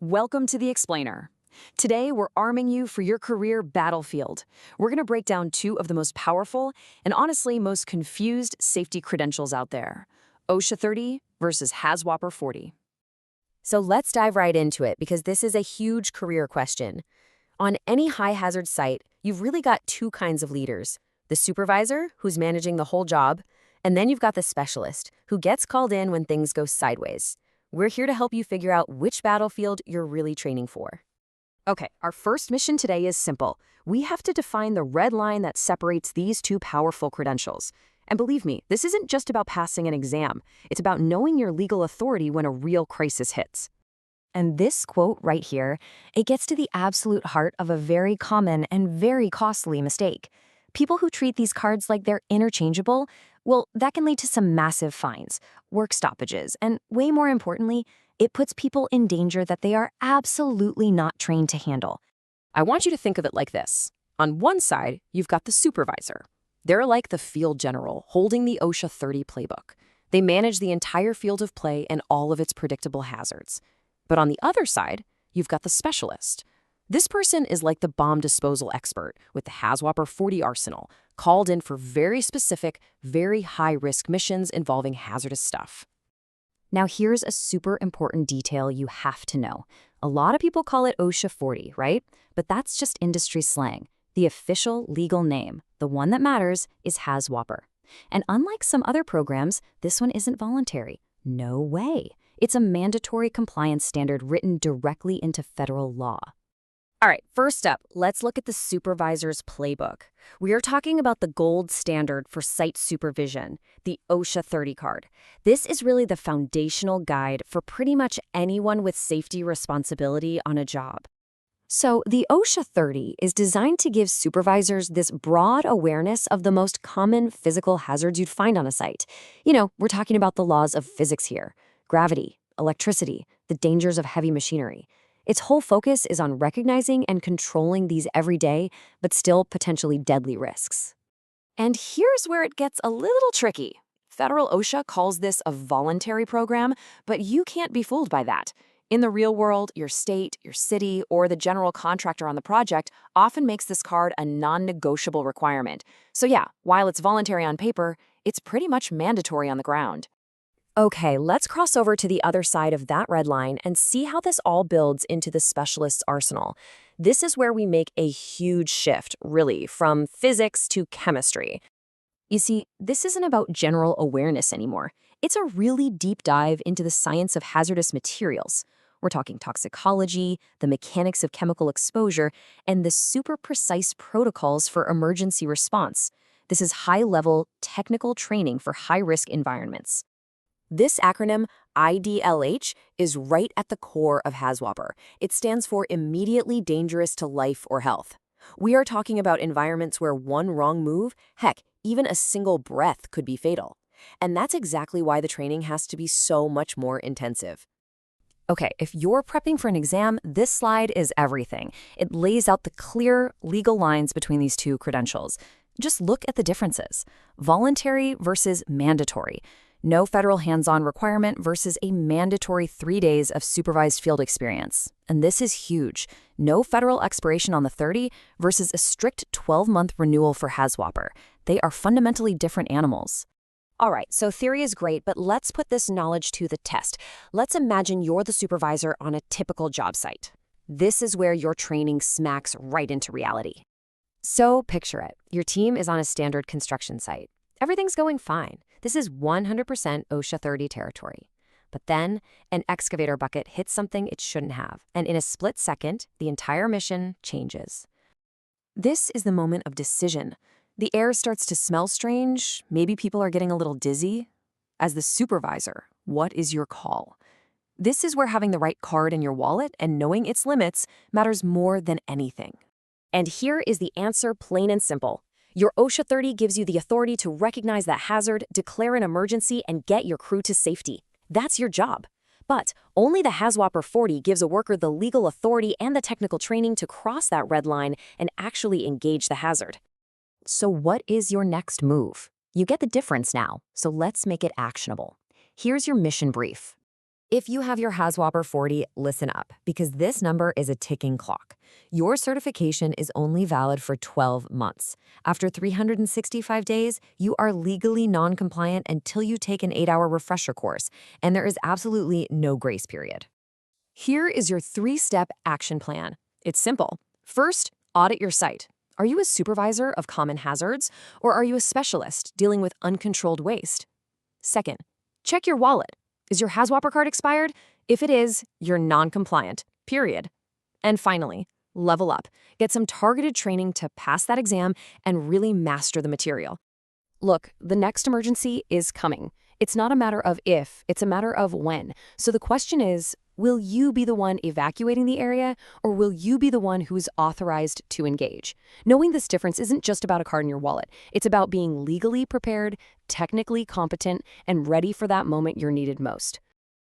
Welcome to the Explainer. Today, we're arming you for your career battlefield. We're going to break down two of the most powerful and honestly most confused safety credentials out there. OSHA 30 versus HAZWOPER 40. So let's dive right into it because this is a huge career question. On any high-hazard site, you've really got two kinds of leaders. The supervisor, who's managing the whole job, and then you've got the specialist, who gets called in when things go sideways. We're here to help you figure out which battlefield you're really training for. Okay, our first mission today is simple. We have to define the red line that separates these two powerful credentials. And believe me, this isn't just about passing an exam. It's about knowing your legal authority when a real crisis hits. And this quote right here, it gets to the absolute heart of a very common and very costly mistake. People who treat these cards like they're interchangeable, well, that can lead to some massive fines, work stoppages, and way more importantly, it puts people in danger that they are absolutely not trained to handle. I want you to think of it like this. On one side, you've got the supervisor. They're like the field general holding the OSHA 30 playbook. They manage the entire field of play and all of its predictable hazards. But on the other side, you've got the specialist. This person is like the bomb disposal expert with the HAZWOPER 40 arsenal, called in for very specific, very high-risk missions involving hazardous stuff. Now here's a super important detail you have to know. A lot of people call it OSHA 40, right? But that's just industry slang. The official legal name, the one that matters, is HAZWOPER. And unlike some other programs, this one isn't voluntary. No way. It's a mandatory compliance standard written directly into federal law. All right, first up, let's look at the supervisor's playbook. We are talking about the gold standard for site supervision, the OSHA 30 card. This is really the foundational guide for pretty much anyone with safety responsibility on a job. So the OSHA 30 is designed to give supervisors this broad awareness of the most common physical hazards you'd find on a site. You know, we're talking about the laws of physics here, gravity, electricity, the dangers of heavy machinery. Its whole focus is on recognizing and controlling these everyday, but still potentially deadly risks. And here's where it gets a little tricky. Federal OSHA calls this a voluntary program, but you can't be fooled by that. In the real world, your state, your city, or the general contractor on the project often makes this card a non-negotiable requirement. So yeah, while it's voluntary on paper, it's pretty much mandatory on the ground. Okay, let's cross over to the other side of that red line and see how this all builds into the specialist's arsenal. This is where we make a huge shift, really, from physics to chemistry. You see, this isn't about general awareness anymore. It's a really deep dive into the science of hazardous materials. We're talking toxicology, the mechanics of chemical exposure, and the super precise protocols for emergency response. This is high-level technical training for high-risk environments. This acronym, IDLH, is right at the core of HAZWOPER. It stands for Immediately Dangerous to Life or Health. We are talking about environments where one wrong move, heck, even a single breath could be fatal. And that's exactly why the training has to be so much more intensive. Okay, if you're prepping for an exam, this slide is everything. It lays out the clear legal lines between these two credentials. Just look at the differences. Voluntary versus mandatory. No federal hands-on requirement versus a mandatory 3 days of supervised field experience. And this is huge. No federal expiration on the 30 versus a strict 12-month renewal for HAZWOPER. They are fundamentally different animals. All right, so theory is great, but let's put this knowledge to the test. Let's imagine you're the supervisor on a typical job site. This is where your training smacks right into reality. So picture it. Your team is on a standard construction site. Everything's going fine. This is 100% OSHA 30 territory. But then, an excavator bucket hits something it shouldn't have, and in a split second, the entire mission changes. This is the moment of decision. The air starts to smell strange, maybe people are getting a little dizzy. As the supervisor, what is your call? This is where having the right card in your wallet and knowing its limits matters more than anything. And here is the answer, plain and simple. Your OSHA 30 gives you the authority to recognize that hazard, declare an emergency, and get your crew to safety. That's your job. But only the HAZWOPER 40 gives a worker the legal authority and the technical training to cross that red line and actually engage the hazard. So what is your next move? You get the difference now, so let's make it actionable. Here's your mission brief. If you have your HAZWOPER 40, listen up, because this number is a ticking clock. Your certification is only valid for 12 months. After 365 days, you are legally non-compliant until you take an 8-hour refresher course, and there is absolutely no grace period. Here is your 3-step action plan. It's simple. First, audit your site. Are you a supervisor of common hazards, or are you a specialist dealing with uncontrolled waste? Second, check your wallet. Is your HAZWOPER card expired? If it is, you're non-compliant, period. And finally, level up. Get some targeted training to pass that exam and really master the material. Look, the next emergency is coming. It's not a matter of if, it's a matter of when. So the question is, will you be the one evacuating the area, or will you be the one who's authorized to engage? Knowing this difference isn't just about a card in your wallet. It's about being legally prepared, technically competent, and ready for that moment you're needed most.